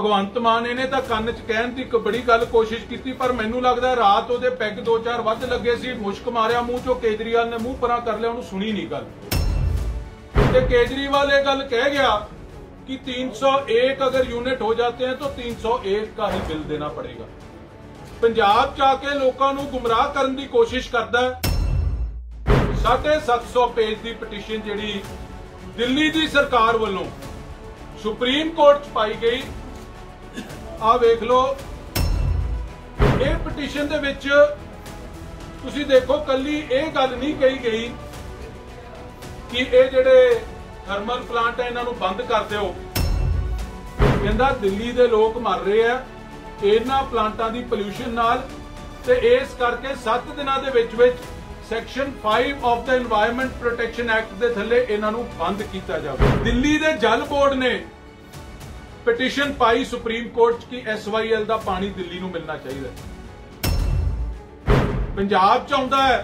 भगवंत मान इन्हें तो कन्न च कहण दी बड़ी गल कोशिश की, पर मैनू लगता रात वो पैग 2-4 वध लगे सी, मुश्क मारिया मूँह चो, केजरीवाल ने मूँह परा कर लिया, उन्होंने सुनी नहीं गल। केजरीवाल ये गल कह गया कि 301 अगर यूनिट हो जाते हैं तो 301 का ही बिल देना पड़ेगा। पंजाब च आके लोगों को गुमराह करने की कोशिश करता है। 750 पेज की पटिशन जिहड़ी दिल्ली की सरकार वालों सुप्रीम कोर्ट च पाई गई, आ वेख लो। ये पटिशन दे विच तुसीं देखो कली ये गल नहीं कही गई कि ये जिहड़े थर्मल प्लांट है इन्हां नूं बंद कर दिओ। कहंदा दिल्ली दे लोग मर रहे हैं इन्हां प्लांटां दी पोल्यूशन नाल, ते इस करके 7 दिनां दे विच section 5 of the environment protection act दे थल्ले इन्हां नूं बंद कीता जावे। दिल्ली दे जल बोर्ड ने पिटीशन पाई सुप्रीम कोर्ट की SYL दा पानी दिल्ली नूं मिलना चाहिए। पंजाब च आउंदा है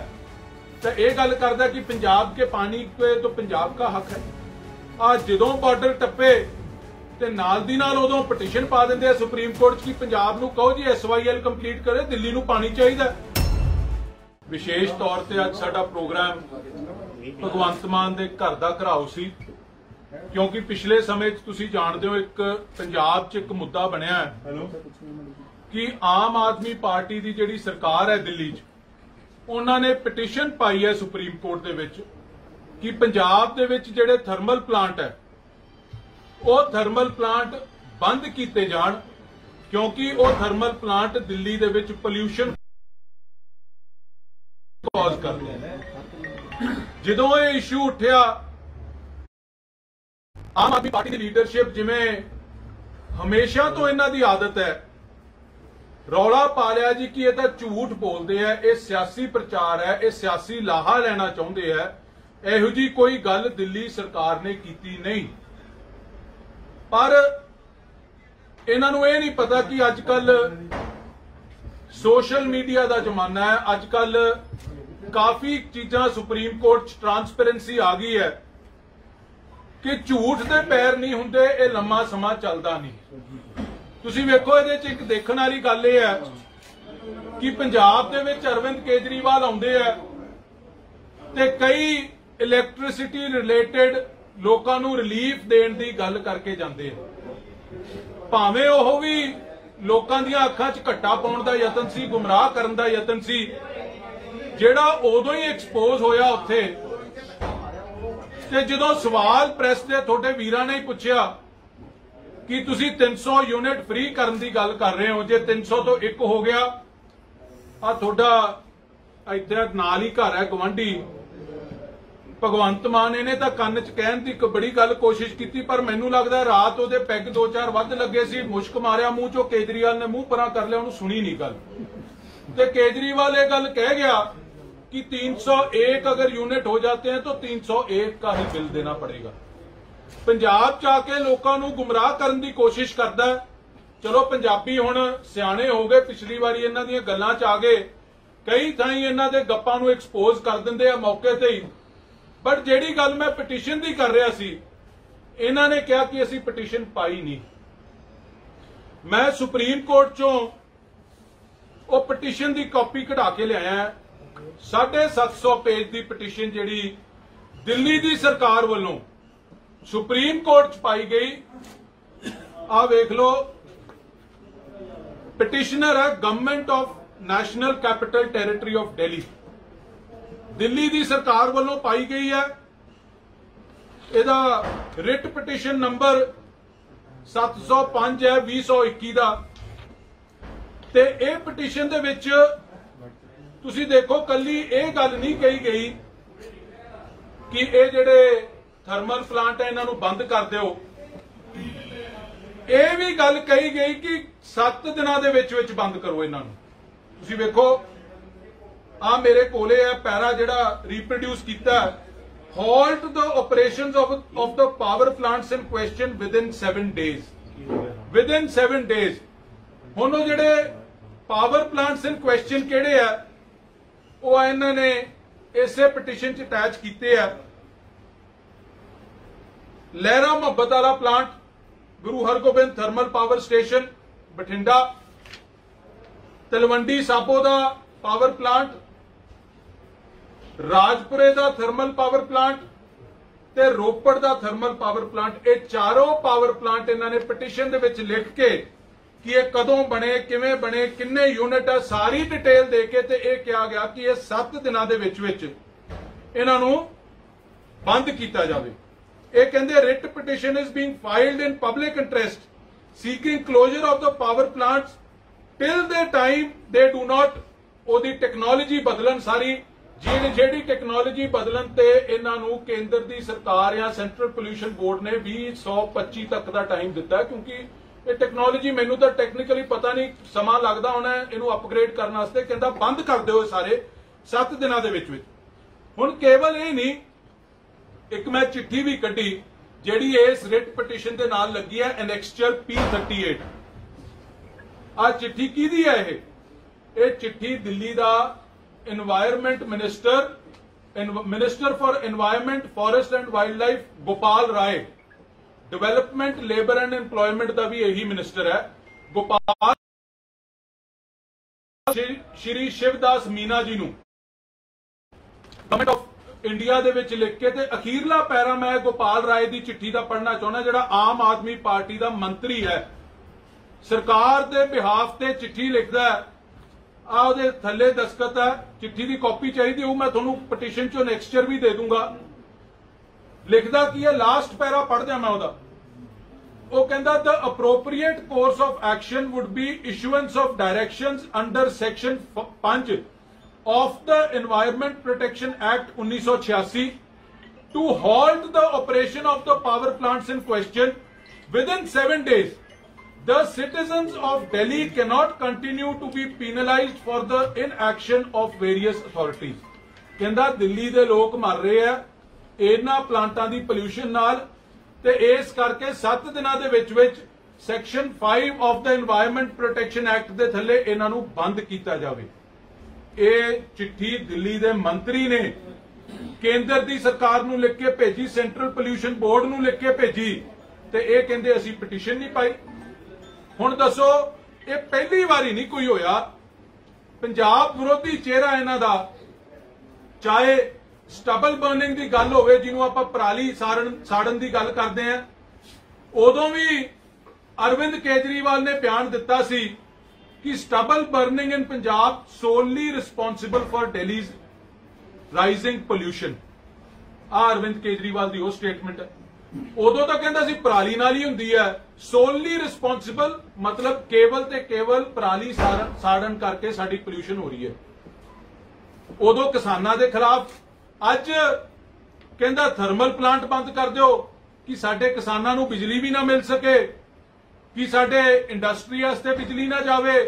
तो यह गल करदा कि पंजाब के पानी पे तो पंजाब का हक है। आज जदों बॉर्डर टप्पे ते नाल दी नाल उदों पटिशन पा दिंदे आ सुप्रीम कोर्ट की, पंजाब नूं कहो जी SYL कंप्लीट करे, दिल्ली नूं पानी चाहिए। विशेष तौर पर अज साडा प्रोग्राम भगवंत मान दे घर दा घराओ सी, क्योंकि पिछले समय तुसीं जानदे हो एक पंजाब च एक मुद्दा बनिया है कि आम आदमी पार्टी की जिहड़ी सरकार है दिल्ली च, उन्होंने पिटीशन पाई है सुप्रीम कोर्ट दे विच कि पंजाब दे विच जिहड़े थर्मल प्लांट है वो थर्मल प्लांट बंद किए जाण, क्योंकि वो थर्मल प्लांट दिल्ली दे विच पोल्यूशन कॉज करते हैं। जदों ये इशू उठिया, आम आदमी पार्टी की लीडरशिप जिवें हमेशा तो इन्हां दी आदत है, रौला पा लिया जी कि ये तो झूठ बोलते हैं, ये सियासी प्रचार है, ये सियासी लाहा लेना चाहते हैं। इहो जी कोई गल दिल्ली सरकार ने की नहीं, पर इन्हां नूं ये नहीं पता कि अजकल सोशल मीडिया का जमाना है। अजकल काफी चीजां सुप्रीम कोर्ट ट्रांसपेरेंसी आ गई है कि झूठ दे पैर नहीं हुंदे, ये लंमा समा चलदा नहीं। तुसीं वेखो इहदे च एक देखण वाली गल यह है कि पंजाब दे विच अरविंद केजरीवाल आउंदे आ ते कई इलैक्ट्रिसिटी रिलेटेड लोकां नूं रिलीफ देण दी गल करके जांदे आ। भावें ओह भी लोकां दीआं अखां च घट्टा पाउण दा यतन सी, गुमराह करन दा यतन सी, जिहड़ा उदों ही एक्सपोज होया उत्थे। ते जदों सवाल प्रेस दे थोड़े वीरां ने ही पुछया कि तुसी 300 यूनिट फ्री करन दी गल कर रहे हो, जे 300 तो 1 हो गया, आ थोड़ा इत्थे नाल ही घर है गवांढी, भगवंत मान इन्हें तो कन्न च कहण दी बड़ी गल कोशिश की, पर मैनू लगता रात वो पैग 2-4 वध लगे सी, मुश्क मारिया मूँह चो, केजरीवाल ने मूँह परा कर लिया, उन्होंने सुनी नहीं गल। ते केजरीवाल ये गल कह गया कि 301 अगर यूनिट हो जाते हैं तो 301 का ही बिल देना पड़ेगा। पंजाब च आके लोगों को गुमराह करने की कोशिश करता है। चलो पंजाबी हुण सियाणे हो गए, पिछली बारी इन्हां दीयां गल्लां च आ गए, कई थाई इन्हां दे गप्पां नूं एक्सपोज कर दिंदे आ मौके ते ही। बट जिहड़ी गल मैं पटिशन दी कर रहा सी, इन्हां ने कहा कि असीं पटिशन पाई नहीं। मैं सुप्रीम कोर्ट चों वो पटिशन की कॉपी कढ़ा के लिया। 750 पेज की पटिशन जिहड़ी दिल्ली की सरकार वालों सुप्रीम कोर्ट च पाई गई, आ वेख लो। पिटिशनर है government of national capital territory of Delhi, Delhi की सरकार वालों पाई गई है। इहदा रिट पिटिशन नंबर 705 है 2021 का। ते इह पिटिशन दे विच तुसीं देखो कली इह गल नहीं कही गई कि इह जिहड़े थर्मल प्लांट है इन्हां नूं बंद कर दिओ। यह भी गल कही गई कि 7 दिनां दे विच विच बंद करो इन्हां नूं। तुसीं वेखो आ मेरे कोले है पैरा जिहड़ा रीप्रोड्यूस कीता, halt the operations of the power plants in question within 7 days. Within 7 days. हुण वो जिहड़े पावर प्लांट्स इन क्वेश्चन किहड़े आ वो इन्हां ने इसे पिटिशन च अटैच कीते आ। लहरा मुहब्बत वाला plant Guru Hargobind thermal power station Bathinda, Talwandi Sabo दा पावर प्लांट, राजपुरे दा थर्मल पावर प्लांट ते रोपड़ दा थर्मल पावर प्लांट, ये चारों पावर प्लांट इन्होंने पिटिशन दे विच लिख के कि ये कदों बने, किवें बने, किन्ने यूनिट है, सारी डिटेल दे के ते ये कहा गया कि ये 7 दिनों के विच इन्हां नूं बंद किया जाए। ये कहंदे writ petition is being filed in public interest seeking closure of the power plants till the time they do not ओदी टेक्नोलॉजी बदलन, सारी ਜਿਹੜੀ ਟੈਕਨੋਲੋਜੀ बदलन ਤੇ ਇਹਨਾਂ ਨੂੰ ਕੇਂਦਰ ਦੀ ਸਰਕਾਰ ਜਾਂ ਸੈਂਟਰਲ ਪੋਲਿਊਸ਼ਨ ਬੋਰਡ ਨੇ 2025 ਤੱਕ ਦਾ ਟਾਈਮ ਦਿੱਤਾ, ਕਿਉਂਕਿ ਇਹ ਟੈਕਨੋਲੋਜੀ ਮੈਨੂੰ ਤਾਂ ਟੈਕਨੀਕਲੀ ਪਤਾ ਨਹੀਂ, ਸਮਾਂ ਲੱਗਦਾ ਹੋਣਾ ਇਹਨੂੰ ਅਪਗ੍ਰੇਡ ਕਰਨ ਵਾਸਤੇ। ਕਹਿੰਦਾ ਬੰਦ ਕਰ ਦਿਓ ਸਾਰੇ 7 ਦਿਨਾਂ ਦੇ ਵਿੱਚ। ਹੁਣ ਕੇਵਲ ਇਹ ਨਹੀਂ, ਇੱਕ ਮੈਂ ਚਿੱਠੀ ਵੀ ਕੱਢੀ ਜਿਹੜੀ ਇਸ ਰਿਟ ਪਟੀਸ਼ਨ ਦੇ ਨਾਲ ਲੱਗੀ ਹੈ, ਐਨੈਕਸਚਰ P38। ਆ ਚਿੱਠੀ ਕਿਹਦੀ ਹੈ? ਇਹ ਚਿੱਠੀ ਦਿੱਲੀ ਦਾ environment minister for environment forest and wildlife Gopal Rai, development labour and employment का भी यही मिनिस्टर है गोपाल, श्री शिवदास मीना जी नूं गवर्नमेंट ऑफ इंडिया दे विच लिख के ते अखीरला पैरा मैं गोपाल राय की चिट्ठी का पढ़ना चाहना, जिहड़ा आम आदमी पार्टी का मंत्री है, सरकार के बिहाफ ते चिट्ठी लिखदा है। ਉਹਦੇ थले दस्तखत है, चिट्ठी की कॉपी चाहिए हो, मैं थोनों पटिशन चो नेक्सचर भी दे दूंगा। लिखदा की है, लास्ट पैरा पढ़ दिया मैं ਉਹਦਾ। ਉਹ ਕਹਿੰਦਾ the appropriate course of action would be issuance of directions under section 5 of the Environment Protection Act 1986 to halt the operation of the power plants in question within 7 days. The citizens of Delhi cannot continue to be penalized for the inaction of various authorities. कहंदा दिल्ली दे लोग मर रहे हैं इन्हां प्लांटां दी pollution नाल, ते इस करके 7 दिनां दे विच section 5 of the environment protection act दे थल्ले इन्हां नूं बंद कीता जावे। ਇਹ चिट्ठी दिल्ली दे मंत्री ने केंद्र दी सरकार नूं लिख के भेजी, सेंट्रल पोल्यूशन बोर्ड नूं लिख के भेजी, ते ਇਹ ਕਹਿੰਦੇ ਅਸੀਂ पिटीशन नहीं पाई। ਹੁਣ दसो, ये पहली बारी नहीं कोई होया पंजाब विरोधी चेहरा इन्हां दा, चाहे स्टबल बर्निंग की गल होवे, जिन्हों आपां पराली साड़न की गल करते हैं, उदों भी अरविंद केजरीवाल ने बयान दिता सी कि stubble burning in Punjab solely responsible for Delhi's rising pollution. Arvind Kejriwal की वो स्टेटमेंट है। उदों तो कहता सी पराली नाल ही हुंदी है, सोलली रिस्पोंसिबल मतलब केवल ते केवल पराली साड़न करके साडी पोल्यूशन हो रही है। उदों किसानां दे खिलाफ, अज कहंदा थर्मल प्लांट बंद कर दिओ कि साडे किसानां नूं बिजली भी ना मिल सके, कि साडे इंडस्ट्री वास्ते बिजली ना जावे,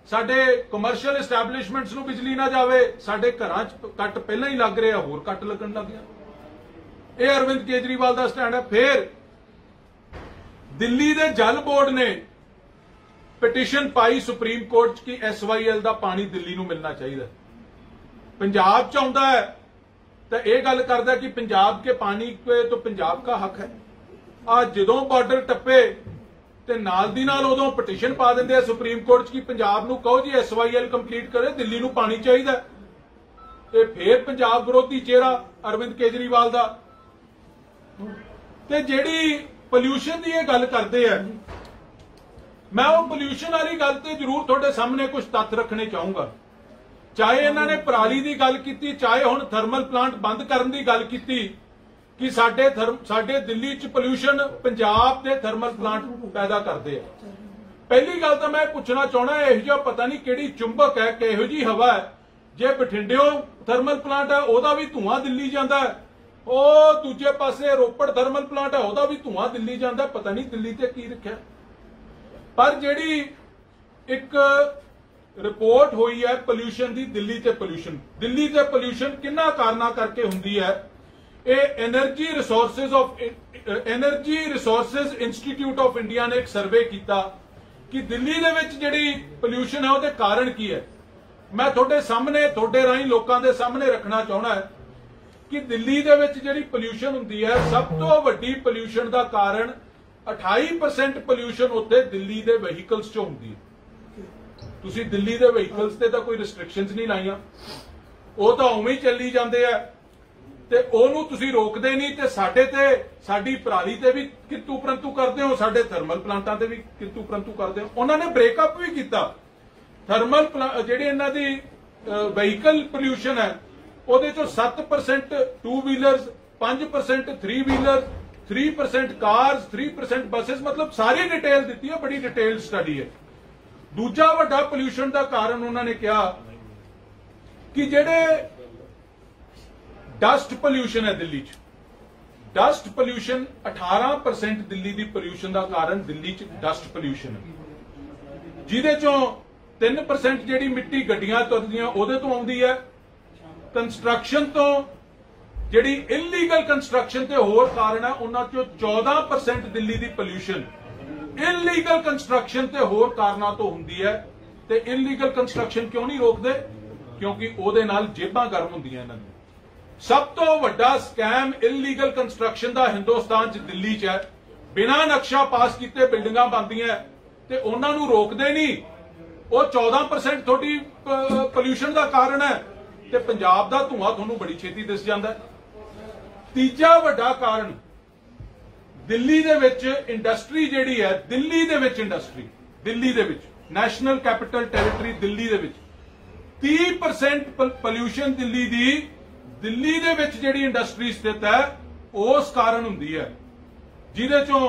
साडे कमर्शियल एस्टैबलिशमेंट्स नूं बिजली ना जावे, साडे घरां च कट पहलां ही लग रहे, होर कट लगन लग गया। यह अरविंद केजरीवाल का स्टैंड है। फिर दिल्ली के जल बोर्ड ने पिटीशन पाई सुप्रीम कोर्ट की SYL का पानी दिल्ली नूं मिलना चाहिए। पंजाब च आउंदा है तो यह गल करदा कि पंजाब के पानी पे तो पंजाब का हक है। आज जदों बॉर्डर टप्पे ते नाल दी नाल उदों पिटीशन पा दिंदे सुप्रीम कोर्ट की पंजाब नूं कहो जी SYL कंप्लीट करे, दिल्ली नूं पानी चाहिए। ये फिर पंजाब विरोधी चेहरा अरविंद केजरीवाल का। ते जिहड़ी पोल्यूशन की गल करते हैं, मैं वो पोल्यूशन वाली गल ते जरूर तुहाडे सामने कुछ तत्थ रखने चाहूंगा। चाहे इन्होंने पराली की गल की, चाहे हुण थर्मल प्लांट बंद करने की गल की, कि साडे दिल्ली च पोल्यूशन पंजाब के थर्मल प्लांट पैदा करते हैं। पहली गल तो मैं पूछना चाहना, इहो जिहा पता नहीं किहड़ी चुंबक है, किहो जी हवा है, जे बठिंडियों थर्मल प्लांट है उहदा भी धुआं दिल्ली जांदा है, ਉਹ ਦੂਜੇ ਪਾਸੇ ਰੋਪੜ ਥਰਮਲ ਪਲਾਂਟ ਹੈ ਉਹਦਾ ਵੀ ਧੂਆਂ ਦਿੱਲੀ ਜਾਂਦਾ, ਪਤਾ ਨਹੀਂ ਦਿੱਲੀ ਤੇ ਕੀ ਰੱਖਿਆ। ਪਰ ਜਿਹੜੀ ਇੱਕ ਰਿਪੋਰਟ ਹੋਈ ਹੈ ਪੋਲੂਸ਼ਨ ਦੀ, ਦਿੱਲੀ ਤੇ ਪੋਲੂਸ਼ਨ ਕਿੰਨਾ ਕਾਰਨਾਂ ਕਰਕੇ ਹੁੰਦੀ ਹੈ। ਇਹ energy resources institute of India ਨੇ ਇੱਕ ਸਰਵੇ ਕੀਤਾ ਕਿ ਦਿੱਲੀ ਦੇ ਵਿੱਚ ਜਿਹੜੀ ਪੋਲੂਸ਼ਨ ਹੈ ਉਹਦੇ ਕਾਰਨ ਕੀ ਹੈ। ਮੈਂ ਤੁਹਾਡੇ ਸਾਹਮਣੇ, ਤੁਹਾਡੇ ਰਾਹੀਂ ਲੋਕਾਂ ਦੇ ਸਾਹਮਣੇ ਰੱਖਣਾ ਚਾਹੁੰਦਾ ਹੈ कि दिल्ली दे विच जिहड़ी पोल्यूशन हुंदी है, सब तो वड्डी पोल्यूशन का कारण 28% पोल्यूशन उत्थे दिल्ली दे वहीकल्स चों हुंदी है। तुसीं दिल्ली दे वहीकल्स ते तां कोई रिस्ट्रिक्शनस नहीं लाइयां, वो तां उवें ही चली जांदे आ ते ओनू तुसीं रोकदे नहीं। ते साडे ते साडी पराली ते भी किंतु परंतु करदे हो, साडे थर्मल प्लांटां ते भी किंतु परंतु करदे हो। उन्होंने ब्रेकअप भी किया। थर्मल जिहड़ी इन्हां दी वहीकल पोल्यूशन है ਉਹਦੇ ਚੋਂ 7% 2 व्हीलर्स, 5% 3 व्हीलर, 3% कार्स, 3% बसेस, मतलब सारी डिटेल दी है, बड़ी डिटेल स्टडी है। दूजा वड्डा पोल्यूशन का कारण उन्होंने कहा कि जेडे डस्ट पोल्यूशन है दिल्ली च, डस्ट पोल्यूशन 18% दिल्ली की पोल्यूशन का कारण दिल्ली च डस्ट पोल्यूशन है, जिहदे चों 3% जिहड़ी मिट्टी गड्डियां तुरदियां ओहदे तो आउंदी है। कंस्ट्रक्शन तो जिहड़ी इलीगल कंस्ट्रक्शन ते होर कारण है उन्हां चों 14% दिल्ली की पोल्यूशन इलीगल कंस्ट्रक्शन ते होर कारणों तो हुंदी है। ते इलीगल कंस्ट्रक्शन क्यों नहीं रोकदे? क्योंकि ओहदे नाल जेबां गर्म हुंदियां इन्हां दी। सब तो वड्डा स्कैम इलीगल कंस्ट्रक्शन का हिंदुस्तान च दिल्ली च है। बिना नक्शा पास कीते बिल्डिंगां बनदियां ते उन्हां नूं रोकदे नहीं। वो 14% थोड़ी पोल्यूशन का कारण है ते पंजाब दा धुआं तुहानूं बड़ी छेती दिस जांदा है। तीजा वड्डा कारण दिल्ली दे विच इंडस्ट्री जिहड़ी है, दिल्ली दे विच इंडस्ट्री, दिल्ली दे विच नैशनल कैपिटल टैरेटरी दिल्ली दे विच 30% पोल्यूशन दिल्ली दे विच जिहड़ी इंडस्ट्री स्थित है उस कारण हुंदी है, जिहदे चों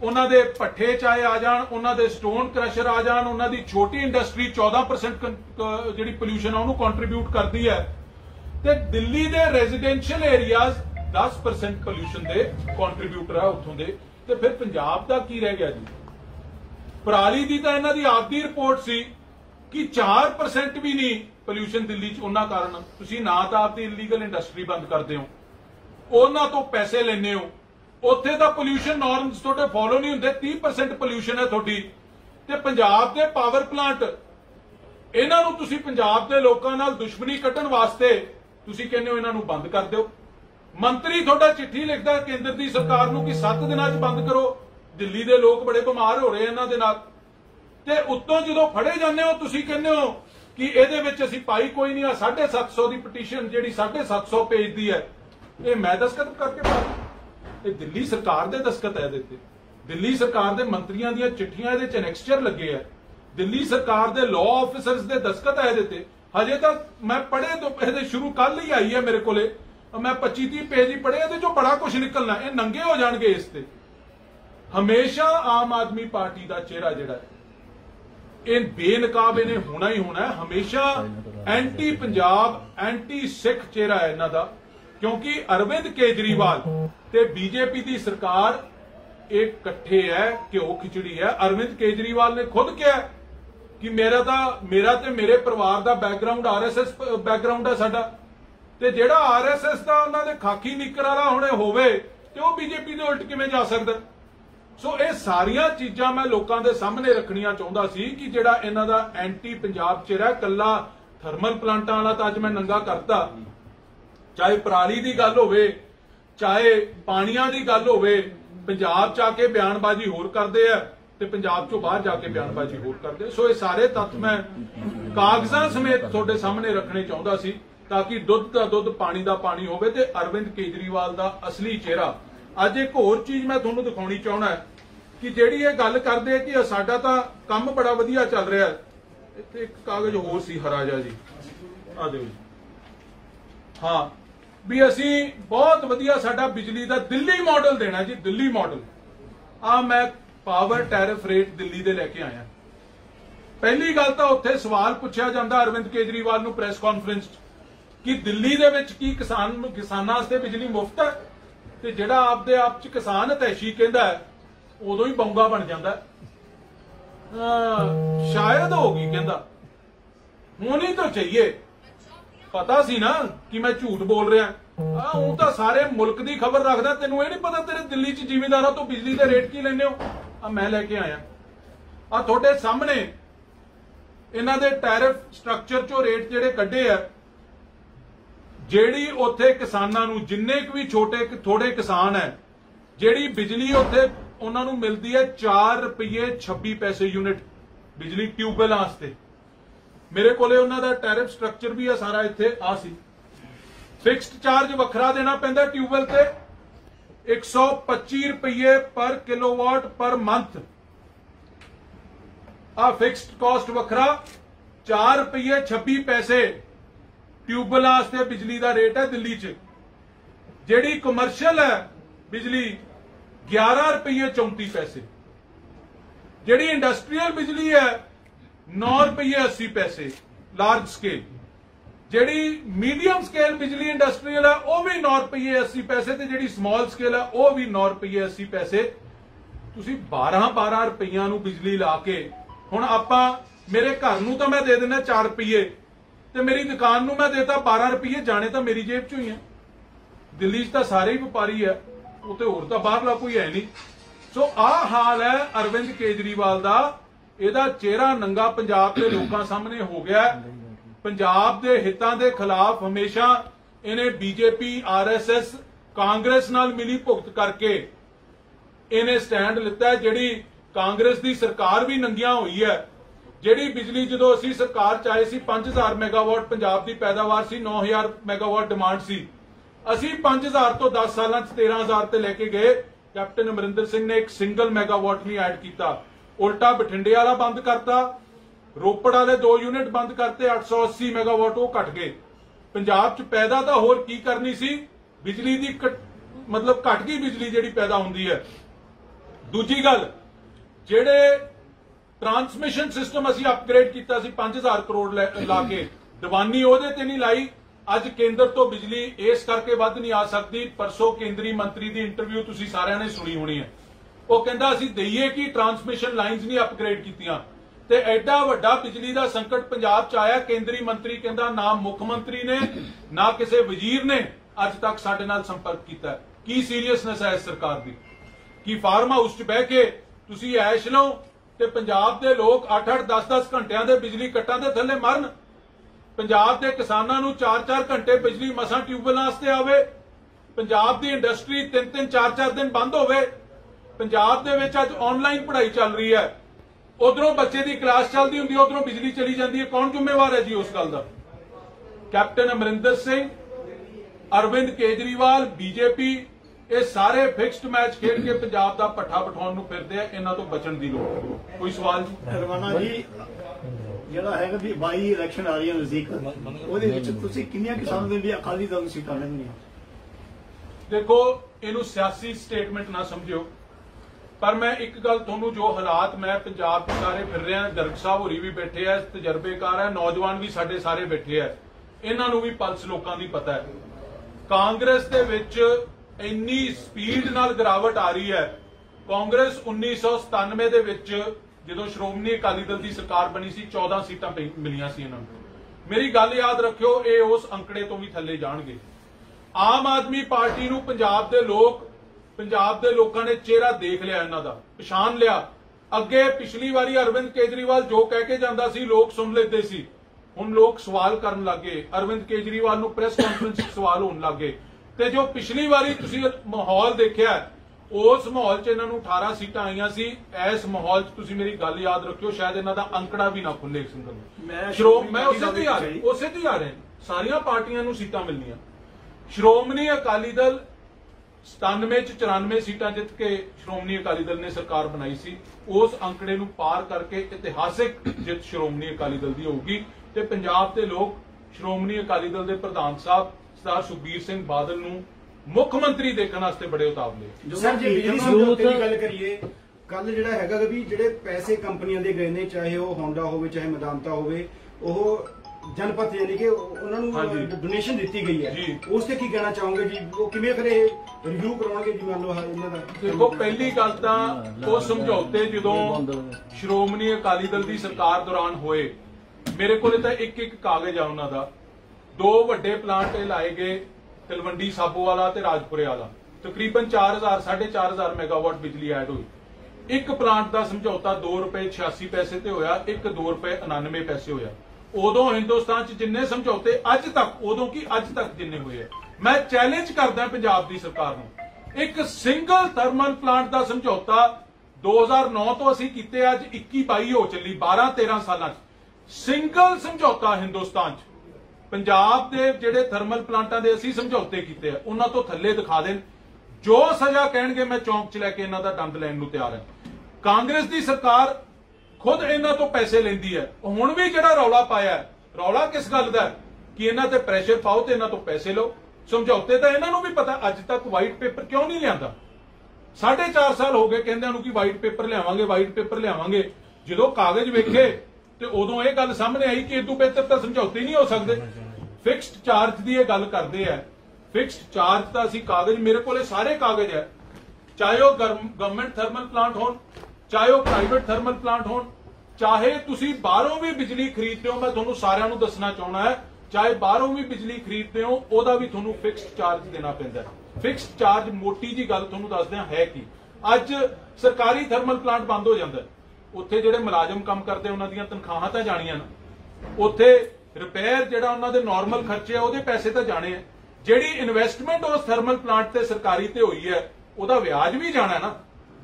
उन्हां दे भट्ठे चाहे आ जाण, उन्हां दे स्टोन क्रशर आ जाण, उन्हां दी छोटी इंडस्ट्री 14% जिहड़ी पोल्यूशन है उन्होंने कॉन्ट्रीब्यूट करती है। ते दिल्ली दे रेजिडेंशियल एरियाज 10% पोल्यूशन दे कॉन्ट्रीब्यूटर है उत्थों दे। ते फिर पंजाब दा की रह गया जी? पराली दी तां इन्हां दी आपदी रिपोर्ट सी कि 4% भी नहीं पोल्यूशन दिल्ली च उन्हां कारण तुसीं ना तां आपदी इलीगल इंडस्ट्री बंद करदे हो, उन्हां तो पैसे लैंदे हो, उत्थे दा पोल्यूशन नॉर्म्स तुहाडे फॉलो नहीं हुंदे। 30% पोल्यूशन है तुहाडी। ते पंजाब दे पावर प्लांट इन्हां नूं तुसीं पंजाब दे लोकां नाल दुश्मनी कड्ढण वास्ते तुसीं कहंदे हो इन्हां नूं बंद कर दिओ। मंत्री तुहाडा चिट्ठी लिखदा केंद्र दी सरकार नूं कि 7 दिनां च बंद करो, दिल्ली दे लोक बड़े बीमार हो रहे इन्हां दे नाल। ते उत्तों जदों फड़े जांदे हो तुसीं कहंदे हो कि इहदे विच असीं पाई कोई नहीं, 750 दी पटीशन जिहड़ी 750 पेज दी है ये मैं दस्तखत करके पा दिल्ली सरकार दे दस्तखत है, दिल्ली सरकार दे मंत्रियों दी चिट्ठियां इहदे च एनेक्सचर लगे है, दिल्ली सरकार दे लॉ ऑफिसर्स दे दस्तखत है इहदे। हजे तक मैं पढ़े तो इहदे शुरू कल ही आई है मेरे कोले, मैं 25-30 पेज ही पढ़े, इहदे चों बड़ा कुछ निकलना, ये नंगे हो जाणगे इस ते। हमेशा आम आदमी पार्टी का चेहरा जिहड़ा है ये बेनकाब इन्हें होना ही होना है। हमेशा एंटी पंजाब एंटी सिख चेहरा है इन्हां दा, क्योंकि अरविंद केजरीवाल ते बीजेपी की सरकार एक कट्ठे है, घ्यो खिचड़ी है। अरविंद केजरीवाल ने खुद कहा कि मेरा ते मेरे परिवार का बैकग्राउंड आरएसएस बैकग्राउंड है साडा, ते जिहड़ा आरएसएस का उन्हां दे खाकी निकर वाला हुणे होवे ते ओह बीजेपी दे उल्ट किवें जा सकदा। सो ये सारियां चीजां मैं लोकां दे सामने रखणियां चाहुंदा सी कि जिहड़ा इन्हां दा एंटी पंजाब चेहरा, कल्ला थर्मल प्लांटां वाला तां अज मैं नंगा करता, चाहे पराली की गल होवे, चाहे पानियां की गल होवे, पंजाब च आके बयानबाजी होर करते हैं ते पंजाब चों बाहर जाके बयानबाजी होर करते। सो ये सारे तत्थ मैं कागजां समेत तुहाडे सामने रखने चाहुंदा सी ताकि दुध का दुध पानी का पानी होवे ते अरविंद केजरीवाल का असली चेहरा। अज एक होर चीज मैं तुहानूं दिखाउणी चाहुंदा कि जिहड़ी ये गल करदे कि साडा तां काम बड़ा वधिया चल रहा है। इत्थे एक कागज होर सी हरा जा जी, आ दिओ जी। हाँ भी असी बहुत वधिया साडा बिजली का दिल्ली मॉडल देना जी, दिल्ली मॉडल। आ मैं पावर टैरिफ रेट दिल्ली दे लेके आया। पहली गल तो उत्थे सवाल पूछा जाता अरविंद केजरीवाल नूं प्रेस कॉन्फ्रेंस कि दिल्ली दे विच की किसानां वास्ते बिजली मुफ्त है, ते जिहड़ा आपदे आप च किसान हितैषी कहंदा है उदों ही बौंगा बन जाता है। शायद होगी कहंदा, होनी तो चाहिए। पता सी ना कि मैं झूठ बोल रहा हूं तो सारे मुल्क की खबर रखदा, तेनों ये नहीं पता तेरे दिल्ली च जिमींदारां तो बिजली के रेट की लेने हो। मैं लेके आया आ थोड़े सामने इन्हां दे टैरिफ स्ट्रक्चर चो रेट जिहड़े कड्ढे आ, जिहड़ी उत्थे किसानां नूं जिन्ने भी छोटे थोड़े किसान है, जिहड़ी बिजली उत्थे ਉਹਨਾਂ ਨੂੰ ਮਿਲਦੀ ਹੈ 4 ਰੁਪਏ 26 ਪੈਸੇ यूनिट बिजली ट्यूबवेल वास्ते। मेरे कोले ਉਹਨਾਂ ਦਾ टैरिफ स्ट्रक्चर भी है सारा इत्थे आ सी। फिक्स्ड चार्ज वखरा देना पैंदा ट्यूबवेल ते 125 रुपये पर किलोवाट पर मंथ। आ फिक्स्ड कॉस्ट वखरा 4 रुपये 26 पैसे ट्यूबवेल वास्ते बिजली का रेट है दिल्ली च। जिहड़ी कमर्शियल है बिजली 11 रुपये 34 पैसे। जिहड़ी इंडस्ट्रीयल बिजली है 9 रुपये 80 पैसे लार्ज स्केल। जिहड़ी मीडियम स्केल बिजली इंडस्ट्रीयल है वह भी 9 रुपये 80 पैसे ते जिहड़ी स्मॉल स्केल है वह भी 9 रुपये 80 पैसे। तुसी 12 रुपइया नूं बिजली ला के हुण आपां मेरे घर नूं तां मैं दे देना 4 रुपये ते मेरी दुकान नूं मैं देता 12 रुपये, जाने तां मेरी जेब चों ही है। दिल्ली च तां सारे ही व्यापारी है, वो तो होर तां बाहरला कोई है नहीं। सो आ हाल है अरविंद केजरीवाल दा। ਇਹਦਾ चेहरा नंगा पंजाब के लोगों सामने हो गया। पंजाब के हितों के खिलाफ हमेशा इन्हें बीजेपी RSS कांग्रेस नाल मिली भुगत करके इन्हें स्टैंड लिता है। जिहड़ी कांग्रेस की सरकार भी नंगिया हुई है। जिहड़ी बिजली जो असी सरकार चाहे सी 5000 मैगावाट पंजाब की पैदावार सी, 9000 मैगावाट डिमांड सी, असी 5000 तो 10 साल 13,000 ते लेके गए। कैप्टन अमरिंदर सिंह ने एक सिंगल मैगावाट नहीं ऐड किया। उल्टा बठिंडे वाला बंद करता, रोपड़ वाले 2 यूनिट बंद करते, 880 मैगावाट वो घट गए। पंजाब च पैदा तो होर की करनी सी, बिजली दी मतलब घट गई बिजली जिहड़ी पैदा हुंदी है। दूजी गल, जिहड़े ट्रांसमिशन सिस्टम असीं अपग्रेड कीता सी 5000 करोड़ ला के, दीवानी ओहदे ते नहीं लाई। अज केंद्र तो बिजली इस करके वध नहीं आ सकती। परसों केंद्रीय मंत्री की इंटरव्यू तुसीं सारिआं ने सुनी होनी है। वो कहता असीं दईए कि ट्रांसमिशन लाइन्स नहीं अपग्रेड कीतियां ते एडा वड्डा बिजली का संकट पंजाब च आया। केंद्रीय मंत्री कहता ना मुख मंत्री ने ना किसी वजीर ने अज तक साडे नाल संपर्क किया। की सीरीयसनेस है इस सरकार की? कि फार्म हाउस च बह के तुसीं ऐश लो ते पंजाब के लोग 8-8 10-10 घंटिया के बिजली कट्टां दे थल्ले मरन। पंजाब के किसानों नूं 4-4 घंटे बिजली मसां ट्यूबवेल वास्ते आवे। पंजाब की इंडस्ट्री 3-3 4-4 दिन बंद होवे। पंजाब दे विच अज ऑनलाइन पढ़ाई चल रही है, उधरों बच्चे की क्लास चलती हुंदी, उधरों बिजली चली जाती है। कौन जिम्मेवार है जी उस गल का? कैप्टन अमरिंदर सिंह, अरविंद केजरीवाल, बीजेपी, ये सारे फिक्स्ड मैच खेल के पंजाब का पट्ठा बिठाउण नूं फिरदे हैं। इन्हां तो बचण दी लोड़ है। कोई सवाल जी? रवाना जी ਜਿਹੜਾ ਹੈਗਾ ਵੀ 22 ਇਲੈਕਸ਼ਨ ਆ ਰਹੀ ਹੈ ਨਜ਼ਦੀਕ, ਉਹਦੇ ਵਿੱਚ ਤੁਸੀਂ ਕਿੰਨੀਆਂ ਕਿਸਾਨਾਂ ਦੇ ਵੀ ਅਕਾਲੀ ਦਲ ਨੂੰ ਸੀਟਾਂ ਲੈਣੀਆਂ? देखो इनू सियासी स्टेटमेंट ना समझियो, पर मैं एक गल तुहानू जो हालात मैं पंजाब के सारे फिर रहा, गर्ग साहब होरी भी बैठे है, तजर्बेकार है, नौजवान भी साडे सारे बैठे है, इन्हां नू भी पल्स लोकां दी पता है। कांग्रेस दे विच इन्नी स्पीड नाल गिरावट आ रही है। कांग्रेस 1997 दे विच जदों श्रोमणी अकाली दल की सरकार बनी सी 14 सीटां मिलियां सी इन्हां नूं। मेरी गल याद रखियो, ये उस अंकड़े तो भी थल्ले जाणगे। आम आदमी पार्टी नूं पंजाब दे लोकां ने चेहरा देख लिया, इन्हां दा पछाण लिया। अगे पिछली वारी अरविंद केजरीवाल जो कह के जांदा सी लोग सुन लेते सी, हुण लोग सवाल करन लग गए। अरविंद केजरीवाल नूं प्रेस कॉन्फ्रेंस सवाल होण लग गए। ते जो पिछली वारी तुसीं माहौल देखिआ, उस माहौल च इन्हां नूं 18 सीटां आईयां सी। इस माहौल च तुसीं मेरी गल याद रखियो, शायद इन्हां दा अंकड़ा भी ना खुले इस संदर्भ। मैं उसे ते आ रहे सारियां पार्टियां नूं सीटां मिलनियां। श्रोमणी अकाली दल 97 च 94 सीटां जित के श्रोमणी अकाली दल ने सरकार बनाई सी। उस अंकड़े नूं पार करके इतिहासिक जित श्रोमणी अकाली दल दी होगी ते पंजाब दे लोग श्रोमणी अकाली दल दे प्रधान साहब सरदार सुखबीर सिंह बादल नूं मुख मंत्री देखने वास्ते बड़े उतावले। सर जी बिजली ਦੀ ਗੱਲ ਕਰੀਏ, ਕੱਲ ਜਿਹੜਾ ਹੈਗਾ ਵੀ ਜਿਹੜੇ ਪੈਸੇ ਕੰਪਨੀਆਂ ਦੇ ਗਏ ਨੇ, ਚਾਹੇ ਉਹ ਹੋਂਡਾ ਹੋਵੇ ਚਾਹੇ ਮੈਦਾਂਤਾ ਹੋਵੇ, ਉਹ ਜਨਪਤ ਯਾਨੀ ਕਿ ਉਹਨਾਂ ਨੂੰ ਡੋਨੇਸ਼ਨ ਦਿੱਤੀ ਗਈ ਹੈ, ਉਸ ਤੇ ਕੀ ਕਹਿਣਾ ਚਾਹੋਗੇ ਜੀ? ਉਹ ਕਿਵੇਂ ਫਿਰ ਇਹ ਰਿਵਿਊ ਕਰਵਾਉਣਗੇ ਜੀ? ਮੰਨ ਲਓ ਇਹਨਾਂ ਦਾ ਦੇਖੋ, ਪਹਿਲੀ ਗੱਲ ਤਾਂ ਉਹ ਸਮਝੌਤੇ ਜਦੋਂ ਸ਼੍ਰੋਮਣੀ ਅਕਾਲੀ ਦਲ ਦੀ ਸਰਕਾਰ ਦੌਰਾਨ ਹੋਏ, ਮੇਰੇ ਕੋਲੇ ਤਾਂ ਇੱਕ ਕਾਗਜ਼ ਆ ਉਹਨਾਂ ਦਾ। 2 ਵੱਡੇ ਪਲਾਂਟ ਲਾਏ ਗਏ, ਤਲਵੰਡੀ ਸਾਬੋਵਾਲਾ ਤੇ ਰਾਜਪੁਰੇ ਵਾਲਾ, ਤਕਰੀਬਨ 4,000-4,500 ਮੈਗਾਵਾਟ ਬਿਜਲੀ ਐਡ ਹੋਈ। ਇੱਕ ਪਲਾਂਟ ਦਾ ਸਮਝੌਤਾ 2 ਰੁਪਏ 86 ਪੈਸੇ ਤੇ ਹੋਇਆ, ਇੱਕ 2 ਰੁਪਏ 99 ਪੈਸੇ ਹੋਇਆ। ਉਦੋਂ ਹਿੰਦੁਸਤਾਨ ਚ ਜਿੰਨੇ ਸਮਝੌਤੇ ਅੱਜ ਤੱਕ, ਉਦੋਂ ਕੀ ਅੱਜ ਤੱਕ ਜਿੰਨੇ ਹੋਏ ਆ, ਮੈਂ ਚੈਲੰਜ ਕਰਦਾ ਪੰਜਾਬ ਦੀ ਸਰਕਾਰ ਨੂੰ, ਇੱਕ ਸਿੰਗਲ ਥਰਮਲ ਪਲਾਂਟ ਦਾ ਸਮਝੌਤਾ 2009 ਤੋਂ ਅਸੀਂ ਕੀਤੇ, ਅੱਜ 21-22 ਹੋ ਚੱਲੀ, 12-13 ਸਾਲਾਂ 'ਚ ਸਿੰਗਲ ਸਮਝੌਤਾ ਹਿੰਦੁਸਤਾਨ 'ਚ। ਪੰਜਾਬ ਦੇ ਜਿਹੜੇ ਥਰਮਲ ਪਲਾਂਟਾਂ ਦੇ ਅਸੀਂ ਸਮਝੌਤੇ ਕੀਤੇ ਆ, ਉਹਨਾਂ ਤੋਂ ਥੱਲੇ ਦਿਖਾ ਦੇਣ, ਜੋ ਸਜ਼ਾ ਕਹਿਣਗੇ ਮੈਂ ਚੌਂਕ 'ਚ ਲੈ ਕੇ ਇਹਨਾਂ ਦਾ ਦੰਡ ਲੈਣ ਨੂੰ ਤਿਆਰ ਹਾਂ। ਕਾਂਗਰਸ ਦੀ ਸਰਕਾਰ ਖੁਦ ਇਹਨਾਂ ਤੋਂ ਪੈਸੇ ਲੈਂਦੀ ਹੈ। ਹੁਣ ਵੀ ਜਿਹੜਾ ਰੌਲਾ ਪਾਇਆ, ਰੌਲਾ ਕਿਸ ਗੱਲ ਦਾ ਕਿ ਇਹਨਾਂ ਤੇ ਪ੍ਰੈਸ਼ਰ ਪਾਓ ਤੇ ਇਹਨਾਂ ਤੋਂ ਪੈਸੇ ਲਓ। ਸਮਝੌਤੇ ਤਾਂ ਇਹਨਾਂ ਨੂੰ ਵੀ ਪਤਾ, ਅੱਜ ਤੱਕ ਵਾਈਟ ਪੇਪਰ ਕਿਉਂ ਨਹੀਂ ਲਿਆਂਦਾ? 4.5 ਸਾਲ ਹੋ ਗਏ ਕਹਿੰਦਿਆਂ ਨੂੰ ਕਿ ਵਾਈਟ ਪੇਪਰ ਲਿਆਵਾਂਗੇ, ਵਾਈਟ ਪੇਪਰ ਲਿਆਵਾਂਗੇ। ਜਦੋਂ ਕਾਗਜ਼ ਵੇਖੇ ਤੇ ਉਦੋਂ ਇਹ ਗੱਲ ਸਾਹਮਣੇ ਆਈ ਕਿ ਇਦੋਂ ਬਿਹਤਰ ਤਾਂ ਸਮਝੌਤੇ ਨਹੀਂ ਹੋ ਸਕਦੇ। ਫਿਕਸਡ ਚਾਰਜ ਦੀ ਇਹ ਗੱਲ ਕਰਦੇ ਆ, ਫਿਕਸਡ ਚਾਰਜ ਤਾਂ ਅਸੀਂ ਕਾਗਜ਼, ਮੇਰੇ ਕੋਲੇ ਸਾਰੇ ਕਾਗਜ਼ ਹੈ, ਚਾਹੇ ਉਹ ਗਵਰਨਮੈਂਟ ਥਰਮਲ ਪਲਾਂਟ ਹੋਣ, ਚਾਹੇ ਉਹ ਪ੍ਰਾਈਵੇਟ ਥਰਮਲ ਪਲਾਂਟ ਹੋਣ, ਚਾਹੇ ਤੁਸੀਂ ਬਾਹਰੋਂ ਵੀ ਬਿਜਲੀ ਖਰੀਦਦੇ ਹੋ, ਮੈਂ ਤੁਹਾਨੂੰ ਸਾਰਿਆਂ ਨੂੰ ਦੱਸਣਾ ਚਾਹਣਾ ਹੈ, ਚਾਹੇ ਬਾਹਰੋਂ ਵੀ ਬਿਜਲੀ ਖਰੀਦਦੇ ਹੋ ਉਹਦਾ ਵੀ ਤੁਹਾਨੂੰ ਫਿਕਸਡ ਚਾਰਜ ਦੇਣਾ ਪੈਂਦਾ ਹੈ। ਫਿਕਸਡ ਚਾਰਜ ਮੋਟੀ ਜੀ ਗੱਲ ਤੁਹਾਨੂੰ ਦੱਸਦਿਆਂ ਹੈ ਕਿ ਅੱਜ ਸਰਕਾਰੀ ਥਰਮਲ ਪਲਾਂਟ ਬੰਦ ਹੋ ਜਾਂਦਾ, ਉੱਥੇ ਜਿਹੜੇ ਮੁਲਾਜ਼ਮ ਕੰਮ ਕਰਦੇ ਉਹਨਾਂ ਦੀਆਂ ਤਨਖਾਹਾਂ ਤਾਂ ਜਾਣੀਆਂ ਨਾ, ਉੱਥੇ ਰਿਪੇਅਰ ਜਿਹੜਾ ਉਹਨਾਂ ਦੇ ਨਾਰਮਲ ਖਰਚੇ ਆ ਉਹਦੇ ਪੈਸੇ ਤਾਂ ਜਾਣੇ ਆ, ਜਿਹੜੀ ਇਨਵੈਸਟਮੈਂਟ ਉਸ ਥਰਮਲ ਪਲਾਂਟ ਤੇ ਸਰਕਾਰੀ ਤੇ ਹੋਈ ਹੈ ਉਹਦਾ ਵਿਆਜ ਵੀ ਜਾਣਾ ਨਾ।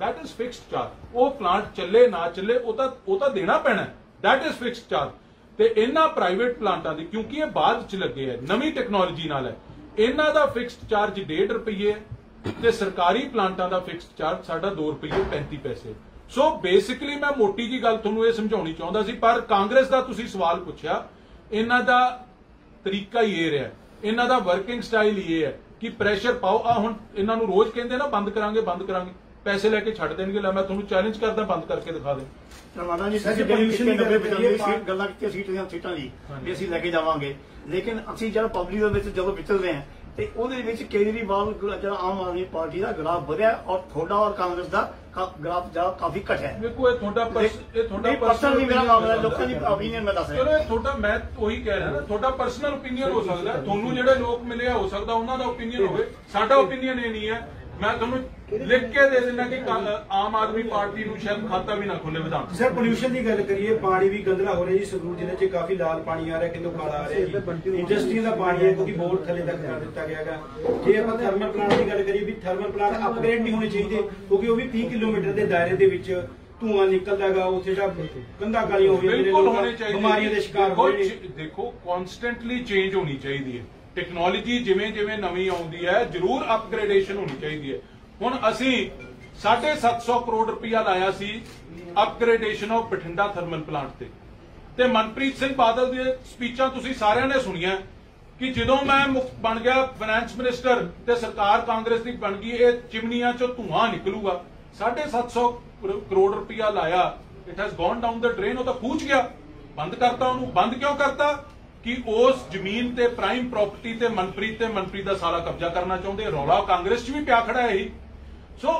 that is fixed charge। ਉਹ ਪਲਾਂਟ ਚੱਲੇ ਨਾ ਚੱਲੇ ਉਹ ਤਾਂ ਦੇਣਾ ਪੈਣਾ, that is fixed charge। ਤੇ ਇਹਨਾਂ ਪ੍ਰਾਈਵੇਟ ਪਲਾਂਟਾਂ ਦੀ, ਕਿਉਂਕਿ ਇਹ ਬਾਅਦ ਚ ਲੱਗੇ ਹੈ, ਨਵੀਂ ਟੈਕਨੋਲੋਜੀ ਨਾਲ ਹੈ, ਇਹਨਾਂ ਦਾ ਫਿਕਸਡ ਚਾਰਜ 1.5 ਰੁਪਏ ਤੇ ਸਰਕਾਰੀ ਪਲਾਂਟਾਂ ਦਾ ਫਿਕਸਡ ਚਾਰਜ ਸਾਡਾ 2 ਰੁਪਏ 35 ਪੈਸੇ। ਸੋ ਬੇਸਿਕਲੀ ਮੈਂ ਮੋਟੀ ਜੀ ਗੱਲ ਤੁਹਾਨੂੰ ਇਹ ਸਮਝਾਉਣੀ ਚਾਹੁੰਦਾ ਸੀ, ਪਰ ਕਾਂਗਰਸ ਦਾ ਤੁਸੀਂ ਸਵਾਲ ਪੁੱਛਿਆ, ਇਹਨਾਂ ਦਾ ਤਰੀਕਾ ਹੀ ਇਹ ਰਿਹਾ, ਇਹਨਾਂ ਦਾ ਵਰਕਿੰਗ ਸਟਾਈਲ ਹੀ ਇਹ ਹੈ ਕਿ ਪ੍ਰੈਸ਼ਰ ਪਾਓ। ਆ ਹੁਣ ਇਹਨਾਂ ਨੂੰ ਰੋਜ਼ ਕਹਿੰਦੇ ਨਾ ਬੰਦ ਕਰਾਂਗੇ, ਬੰਦ ਕਰਾਂਗੇ, ਪੈਸੇ ਲੈ ਕੇ ਛੱਡ ਦੇਣਗੇ। ਲੈ ਮੈਂ ਤੁਹਾਨੂੰ ਚੈਲੰਜ ਕਰਦਾ, ਬੰਦ ਕਰਕੇ ਦਿਖਾ ਦੇ। ਮਾਤਾ ਜੀ ਅਸੀਂ ਪੋਲਿਊਸ਼ਨ ਦੀ ਗੱਲਾਂ ਕੀਤੀਆਂ ਸੀਟਾਂ ਦੀ ਵੀ ਅਸੀਂ ਲੈ ਕੇ ਜਾਵਾਂਗੇ, ਲੇਕਿਨ ਅਸੀਂ ਜਿਹੜਾ ਪਬਲਿਕ ਦੇ ਵਿੱਚ ਜਦੋਂ ਵਿਚਰਦੇ ਹਾਂ ਤੇ ਉਹਦੇ ਵਿੱਚ ਕੇਜਰੀਵਾਲ ਜਿਹੜਾ ਆਮ ਆਦਮੀ ਪਾਰਟੀ ਦਾ ਗ੍ਰਾਫ ਵਧਿਆ ਔਰ ਤੁਹਾਡਾ ਔਰ ਕਾਂਗਰਸ ਦਾ ਗ੍ਰਾਫ ਜਿਹੜਾ ਕਾਫੀ ਘਟਿਆ। ਦੇਖੋ ਇਹ ਤੁਹਾਡਾ ਪਰਸਨਲ ਨਹੀਂ, ਮੇਰਾ ਮਾਮਲਾ ਲੋਕਾਂ ਦੀ ਓਪੀਨੀਅਨ ਮੈਂ ਦੱਸ ਰਿਹਾ। ਚਲੋ ਇਹ ਤੁਹਾਡਾ, ਮੈਂ ਉਹੀ ਕਹਿ ਰਿਹਾ ਨਾ, ਤੁਹਾਡਾ ਪਰਸਨਲ ਓਪੀਨੀਅਨ ਹੋ ਸਕਦਾ, ਤੁਹਾਨੂੰ ਜਿਹੜੇ ਲੋਕ ਮਿਲੇ ਹੋ ਸਕਦਾ ਉਹਨਾਂ ਦਾ ਓਪੀਨੀਅਨ ਹੋਵੇ, ਸਾਡਾ ਓਪੀਨੀਅਨ ਇਹ ਨਹੀਂ ਹੈ। ਮੈਂ ਤੁਹਾਨੂੰ ਲਿਖ ਕੇ ਦੇ ਦਿੰਦਾ ਕਿ ਆਮ ਆਦਮੀ ਪਾਰਟੀ ਨੂੰ ਸ਼ਾਇਦ ਖਾਤਾ ਵੀ ਨਾ ਖੁੱਲੇ ਵਿਧਾਨ ਸਰ। ਪੋਲਿਊਸ਼ਨ ਦੀ ਗੱਲ ਕਰੀਏ, ਪਾਣੀ ਵੀ ਗੰਦਲਾ ਹੋ ਰਿਹਾ ਜੀ। ਸੰਗਰੂਰ ਜ਼ਿਲ੍ਹੇ 'ਚ ਕਾਫੀ ਲਾਲ ਪਾਣੀ ਆ ਰਿਹਾ, ਕਿੰਦੋਂ ਕਾਲਾ ਆ ਰਿਹਾ ਜੀ। ਇੰਡਸਟਰੀਆਂ ਦਾ ਪਾਣੀ ਹੈ ਕਿਉਂਕਿ ਬੋਰ ਥੱਲੇ ਤੱਕ ਕਰ ਦਿੱਤਾ ਗਿਆ ਹੈਗਾ। ਜੇ ਆਪਾਂ ਥਰਮਲ ਪਲਾਂਟ ਦੀ ਗੱਲ ਕਰੀਏ ਵੀ ਥਰਮਲ ਪਲਾਂਟ ਅਪਗ੍ਰੇਡ ਨਹੀਂ ਹੋਣੇ ਚਾਹੀਦੇ, ਕਿਉਂਕਿ ਉਹ ਵੀ 30 ਕਿਲੋਮੀਟਰ ਦੇ ਦਾਇਰੇ ਦੇ ਵਿੱਚ ਧੂਆਂ ਨਿਕਲਦਾ ਹੈਗਾ, ਉੱਥੇ ਜਿਹੜਾ ਕੰਧਾਂ ਕਾਲੀਆਂ ਹੋ ਰਹੀਆਂ, ਬਿਲਕੁਲ ਹੋਣੇ ਚਾਹੀਦੇ, ਬਿਮਾਰੀਆਂ ਦੇ ਸ਼ਿਕਾਰ ਹੋ ਰਹੇ ਨੇ। ਦੇਖੋ ਕਨਸਟੈਂਟਲੀ ਚੇਂਜ ਹੋਣੀ ਚਾਹੀਦੀ ਹੈ ਟੈਕਨੋਲੋਜੀ, ਜਿਵੇਂ ਜਿਵੇਂ ਨਵੀਂ ਆਉਂਦੀ ਹੈ ਜ਼ਰੂਰ ਅਪਗ੍ਰੇਡੇਸ਼ਨ ਹੋਣੀ ਚਾਹੀਦੀ ਹੈ। ਹੁਣ ਅਸੀਂ 750 ਕਰੋੜ ਰੁਪਇਆ ਲਾਇਆ ਸੀ upgradation of Bathinda thermal plant ਤੇ ਮਨਪ੍ਰੀਤ ਸਿੰਘ ਬਾਦਲ ਦੀਆਂ ਸਪੀਚਾਂ ਤੁਸੀਂ ਸਾਰਿਆਂ ਨੇ ਸੁਣੀਆਂ ਕਿ ਜਦੋਂ ਮੈਂ ਬਣ ਗਿਆ ਫਾਈਨੈਂਸ ਮਿਨਿਸਟਰ ਤੇ ਸਰਕਾਰ ਕਾਂਗਰਸ ਦੀ ਬਣ ਗਈ, ਇਹ ਚਿਮਨੀਆਂ ਚੋਂ ਧੂਆਂ ਨਿਕਲੂਗਾ। 750 ਕਰੋੜ ਰੁਪਇਆ ਲਾਇਆ, it has gone down the drain. ਉਹ ਤਾਂ ਖੂਚ ਗਿਆ, ਬੰਦ ਕਰਤਾ ਉਹਨੂੰ। ਬੰਦ ਕਿਉਂ ਕਰਤਾ? ਕਿ ਉਸ ਜ਼ਮੀਨ ਤੇ ਪ੍ਰਾਈਮ ਪ੍ਰਾਪਰਟੀ ਤੇ ਮਨਪ੍ਰੀਤ ਦਾ ਸਾਰਾ ਕਬਜ਼ਾ ਕਰਨਾ ਚਾਹੁੰਦੇ। ਰੌਲਾ ਕਾਂਗਰਸ 'ਚ ਵੀ ਪਿਆ ਖੜਾ ਹੈ। ਸੋ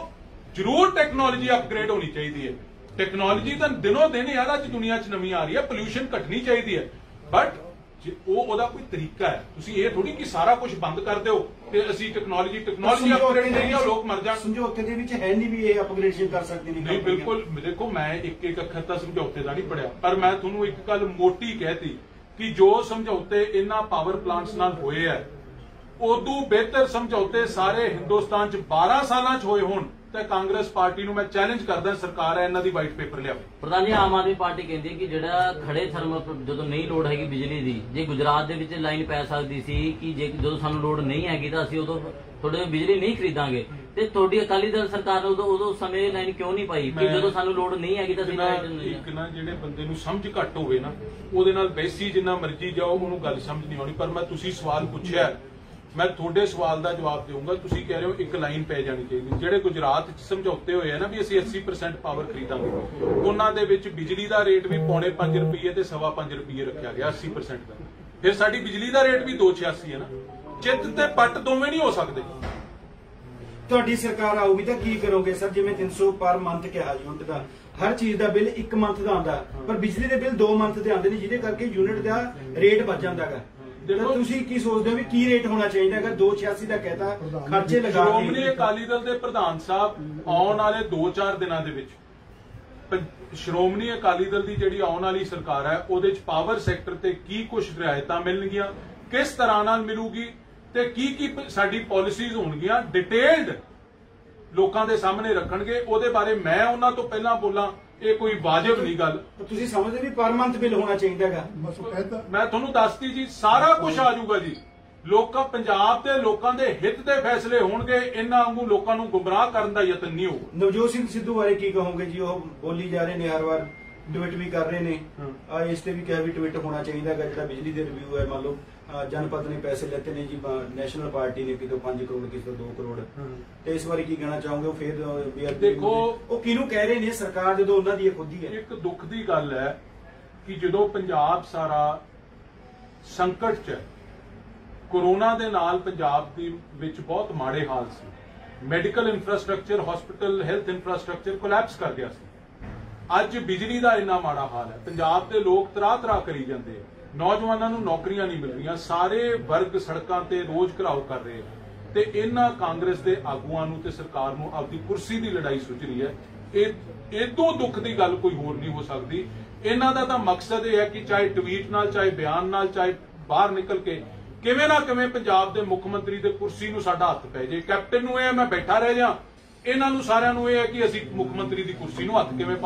ਜ਼ਰੂਰ ਟੈਕਨੋਲੋਜੀ ਅਪਗ੍ਰੇਡ ਹੋਣੀ ਚਾਹੀਦੀ ਹੈ। ਟੈਕਨੋਲੋਜੀ ਤਾਂ ਦਿਨੋਂ ਦਿਨ ਯਾਰ ਅੱਜ ਦੁਨੀਆ 'ਚ ਨਵੀਂ ਆ ਰਹੀ ਹੈ, ਪੋਲਿਊਸ਼ਨ ਘਟਣੀ ਚਾਹੀਦੀ ਹੈ, ਬਟ ਉਹਦਾ ਕੋਈ ਤਰੀਕਾ ਹੈ। ਤੁਸੀਂ ਇਹ ਥੋੜੀ ਕਿ ਸਾਰਾ ਕੁਝ ਬੰਦ ਕਰ ਦਿਓ ਤੇ ਅਸੀਂ ਟੈਕਨੋਲੋਜੀ ਅਪਗ੍ਰੇਡ ਨਹੀਂ ਆ, ਲੋਕ ਮਰ ਜਾਣ। ਸਮਝੌਤੇ ਦੇ ਵਿੱਚ ਹੈ ਨਹੀਂ ਵੀ ਇਹ ਅਪਗ੍ਰੇਡੇਸ਼ਨ ਕਰ ਸਕਦੇ ਨੇ। ਨਹੀਂ, ਬਿਲਕੁਲ। ਦੇਖੋ ਮੈਂ ਇੱਕ ਅੱਖਰ ਤਾਂ ਸਮਝੌਤੇ ਦਾ ਨਹੀਂ ਪੜਿਆ, ਪਰ ਮੈਂ ਤੁਹਾਨੂੰ ਇੱਕ ਗੱਲ ਮੋਟੀ ਕਹਿਤੀ ਕਿ ਜੋ ਸਮਝੌਤੇ ਇਹਨਾਂ ਪਾਵਰ ਪਲਾਂਟਸ ਨਾਲ ਹੋਏ ਆ, ਉਦੋਂ ਬਿਹਤਰ ਸਮਝੌਤੇ ਸਾਰੇ ਹਿੰਦੁਸਤਾਨ 'ਚ 12 ਸਾਲਾਂ 'ਚ ਹੋਏ ਹੋਣ ਤਾਂ ਕਾਂਗਰਸ ਪਾਰਟੀ ਨੂੰ ਮੈਂ ਚੈਲੰਜ ਕਰਦਾ, ਸਰਕਾਰ ਹੈ ਇਹਨਾਂ ਦੀ ਵਾਈਟ ਪੇਪਰ ਲਿਆਵੇ। ਪ੍ਰਧਾਨ ਜੀ, ਆਮ ਆਦਮੀ ਪਾਰਟੀ ਕਹਿੰਦੀ ਹੈ ਕਿ ਜਿਹੜਾ ਖੜੇ ਥਰਮਲ ਜਦੋਂ ਨਹੀਂ ਲੋੜ ਹੈਗੀ ਬਿਜਲੀ ਦੀ, ਜੇ ਗੁਜਰਾਤ ਦੇ ਵਿੱਚ ਲਾਈਨ ਪੈ ਸਕਦੀ ਸੀ ਕਿ ਜੇ ਜਦੋਂ ਸਾਨੂੰ ਲੋੜ ਨਹੀਂ ਹੈਗੀ ਤਾਂ ਅਸੀਂ ਉਦੋਂ ਤੁਹਾਡੇ ਬਿਜਲੀ ਨਹੀਂ ਖਰੀਦਾਂਗੇ, ਤੇ ਤੁਹਾਡੀ ਅਕਾਲੀ ਦਲ ਸਰਕਾਰ ਨੇ ਉਦੋਂ ਸਮੇਂ ਲਾਈਨ ਕਿਉਂ ਨਹੀਂ ਪਾਈ ਕਿ ਜਦੋਂ ਸਾਨੂੰ ਲੋੜ ਨਹੀਂ ਹੈਗੀ ਤਾਂ ਅਸੀਂ ਇੱਕ ਨਾ ਜਿਹੜੇ ਬੰਦੇ ਨੂੰ ਸਮਝ ਘੱਟ ਹੋਵੇ ਨਾ ਉਹਦੇ ਨਾਲ ਬੈਸੀ ਜਿੰਨਾ ਮਰਜ਼ੀ ਜਾਓ, ਉਹਨੂੰ ਗੱਲ ਸਮਝ ਨਹੀਂ ਆਉਣੀ। ਪਰ ਮੈਂ ਤੁਸੀਂ ਸਵਾਲ ਪੁੱਛਿਆ, ਮੈਂ ਤੁਹਾਡੇ ਸਵਾਲ ਦਾ ਜਵਾਬ ਦੇਵਾਂਗਾ। ਤੁਸੀਂ ਕਹਿ ਰਹੇ ਹੋ ਇੱਕ ਲਾਈਨ ਪੈ ਜਾਣੀ ਚਾਹੀਦੀ। ਜਿਹੜੇ ਗੁਜਰਾਤ 'ਚ ਸਮਝੌਤੇ ਹੋਏ ਆ ਨਾ ਵੀ ਅਸੀਂ 80% ਪਾਵਰ ਖਰੀਦਾਂਗੇ, ਉਹਨਾਂ ਦੇ ਵਿੱਚ ਬਿਜਲੀ ਦਾ ਰੇਟ ਵੀ 4.5 ਰੁਪਏ ਤੇ 5.25 ਰੁਪਏ ਰੱਖਿਆ ਗਿਆ 80% ਦਾ। ਫਿਰ ਸਾਡੀ ਬਿਜਲੀ ਦਾ ਰੇਟ ਵੀ 286 ਹੈ ਨਾ। ਚਿੱਤ ਤੇ ਪੱਟ ਦੋਵੇਂ ਨਹੀਂ ਹੋ ਸਕਦੇ। ਤੁਹਾਡੀ ਸਰਕਾਰ ਆਊਗੀ ਤਾਂ ਕੀ ਕਰੋਗੇ ਸਰ? ਜਿਵੇਂ 300 ਪਰ ਮੰਥ ਕਿਹਾ ਯੂਨਿਟ ਦਾ, ਹਰ ਚੀਜ਼ ਦਾ ਬਿੱਲ 1 ਮੰਥ ਦਾ ਆਉਂਦਾ, ਪਰ ਬਿਜਲੀ ਦੇ ਬਿੱਲ 2 ਮੰਥ ਦੇ ਆਉਂਦੇ ਨੇ, ਜਿਹਦੇ ਕਰਕੇ ਯੂਨਿਟ ਦਾ ਰੇਟ ਵੱਧ ਜਾਂਦਾ ਹੈਗਾ। ਤੁਸੀਂ ਕੀ ਸੋਚਦੇ ਹੋ ਵੀ ਕੀ ਰੇਟ ਹੋਣਾ ਚਾਹੀਦਾ ਹੈਗਾ? 286 ਦਾ ਕਹਿਤਾ, ਖਰਚੇ ਲਗਾ ਕੇ। ਸ਼੍ਰੋਮਣੀ ਅਕਾਲੀ ਦਲ ਦੇ ਪ੍ਰਧਾਨ ਸਾਹਿਬ ਆਉਣ ਵਾਲੇ 2-4 ਦਿਨਾਂ ਦੇ ਵਿੱਚ ਸ਼੍ਰੋਮਣੀ ਅਕਾਲੀ ਦਲ ਦੀ ਜਿਹੜੀ ਆਉਣ ਵਾਲੀ ਸਰਕਾਰ ਹੈ ਉਹਦੇ 'ਚ ਪਾਵਰ ਸੈਕਟਰ ਤੇ ਕੀ ਕੁਝ ਰਿਆਇਤਾਂ ਮਿਲਣਗੀਆਂ, ਕਿਸ ਤਰ੍ਹਾਂ ਨਾਲ ਮਿਲੂਗੀ ਤੇ ਕੀ ਸਾਡੀ ਪਾਲਿਸੀਜ਼ ਹੋਣਗੀਆਂ, ਡਿਟੇਲਡ ਲੋਕਾਂ ਦੇ ਸਾਹਮਣੇ ਰੱਖਣਗੇ। ਉਹਦੇ ਬਾਰੇ ਮੈਂ ਉਹਨਾਂ ਤੋਂ ਪਹਿਲਾਂ ਬੋਲਾਂ, ਇਹ ਕੋਈ ਵਾਜਬ ਨਹੀਂ ਗੱਲ। ਤੁਸੀਂ ਸਮਝਦੇ ਵੀ ਪਰ ਮੰਥ ਬਿੱਲ ਹੋਣਾ ਚਾਹੀਦਾ ਹੈਗਾ? ਮੈਂ ਤੁਹਾਨੂੰ ਦੱਸਦੀ ਜੀ, ਸਾਰਾ ਕੁਝ ਆ ਜਾਊਗਾ ਜੀ। ਲੋਕਾਂ, ਪੰਜਾਬ ਦੇ ਲੋਕਾਂ ਦੇ ਹਿੱਤ ਦੇ ਫੈਸਲੇ ਹੋਣਗੇ। ਇਹਨਾਂ ਵਾਂਗੂ ਲੋਕਾਂ ਨੂੰ ਗੁੰਮਰਾਹ ਕਰਨ ਦਾ ਯਤਨ ਨਹੀਂ ਹੋਊਗਾ। ਨਵਜੋਤ ਸਿੰਘ ਸਿੱਧੂ ਬਾਰੇ ਕੀ ਕਹੋਗੇ ਜੀ? ਉਹ ਬੋਲੀ ਜਾ ਰਹੇ ਨੇ, ਹਰ ਵਾਰ ਟਵੀਟ ਵੀ ਕਰ ਰਹੇ ਨੇ, ਇਸ ਤੇ ਵੀ ਕਿਹਾ ਵੀ ਟਵੀਟ ਹੋਣਾ ਚਾਹੀਦਾ ਹੈਗਾ। ਜਿਹੜਾ ਬਿਜਲੀ ਦੇ ਰਿਵਿਊ ਹੈ, ਮੰਨ ਲਓ ਜਨਪਦ ਨੇ ਪੈਸੇ ਲੈਤੇ ਨੇ ਜੀ, ਨੈਸ਼ਨਲ ਪਾਰਟੀ ਨੇ ਕਿਤੋਂ 5 ਕਰੋੜ ਕਿਸੇ ਤੋਂ 2 ਕਰੋੜ, ਤੇ ਇਸ ਬਾਰੇ ਕੀ ਕਹਿਣਾ ਚਾਹੋਗੇ? ਉਹ ਫਿਰ ਦੇਖੋ, ਉਹ ਕਿਹਨੂੰ ਕਹਿ ਰਹੇ ਨੇ? ਸਰਕਾਰ ਜਦੋਂ ਉਹਨਾਂ ਦੀ ਖੁਦ ਹੀ ਹੈ। ਇੱਕ ਦੁੱਖ ਦੀ ਗੱਲ ਹੈ ਕਿ ਜਦੋਂ ਪੰਜਾਬ ਸਾਰਾ ਸੰਕਟ 'ਚ, ਕੋਰੋਨਾ ਦੇ ਨਾਲ ਪੰਜਾਬ ਦੀ ਵਿੱਚ ਬਹੁਤ ਮਾੜੇ ਹਾਲ ਸੀ। Medical infrastructure, hospital, health infrastructure collapse ਕਰ ਗਿਆ ਸੀ। ਅੱਜ ਬਿਜਲੀ ਦਾ ਇੰਨਾ ਮਾੜਾ ਹਾਲ ਹੈ। ਪੰਜਾਬ ਦੇ ਲੋਕ ਤਰਾਹ ਕਰੀ ਜਾਂਦੇ ਆ, ਨੌਜਵਾਨਾਂ ਨੂੰ ਨੌਕਰੀਆਂ ਨਹੀਂ ਮਿਲ ਰਹੀਆਂ, ਸਾਰੇ ਵਰਗ ਸੜਕਾਂ ਤੇ ਰੋਜ਼ ਘਿਰਾਓ ਕਰ ਰਹੇ ਆ, ਤੇ ਇਹਨਾਂ ਕਾਂਗਰਸ ਦੇ ਆਗੂਆਂ ਨੂੰ ਤੇ ਸਰਕਾਰ ਨੂੰ ਆਪਦੀ ਕੁਰਸੀ ਦੀ ਲੜਾਈ ਸੁੱਝ ਰਹੀ ਹੈ। ਇਹ ਤੋਂ ਦੁੱਖ ਦੀ ਗੱਲ ਕੋਈ ਹੋਰ ਨਹੀਂ ਹੋ ਸਕਦੀ। ਇਹਨਾਂ ਦਾ ਤਾਂ ਮਕਸਦ ਇਹ ਹੈ ਕਿ ਚਾਹੇ ਟਵੀਟ ਨਾਲ, ਚਾਹੇ ਬਿਆਨ ਨਾਲ, ਚਾਹੇ ਬਾਹਰ ਨਿਕਲ ਕੇ ਕਿਵੇਂ ਨਾ ਕਿਵੇਂ ਪੰਜਾਬ ਦੇ ਮੁੱਖ ਮੰਤਰੀ ਦੇ ਕੁਰਸੀ ਨੂੰ ਸਾਡਾ ਹੱਥ ਪੈ ਜੇ। ਕੈਪਟਨ ਨੂੰ ਇਹ ਮੈਂ ਬੈਠਾ ਰਹਿ ਜਾ, ਇਹਨਾਂ ਨੂੰ ਸਾਰਿਆਂ ਨੂੰ ਇਹ ਹੈ ਕਿ ਅਸੀਂ ਮੁੱਖ ਮੰਤਰੀ ਦੀ ਕੁਰਸੀ ਨੂੰ ਹੱਥ ਕਿਵੇਂ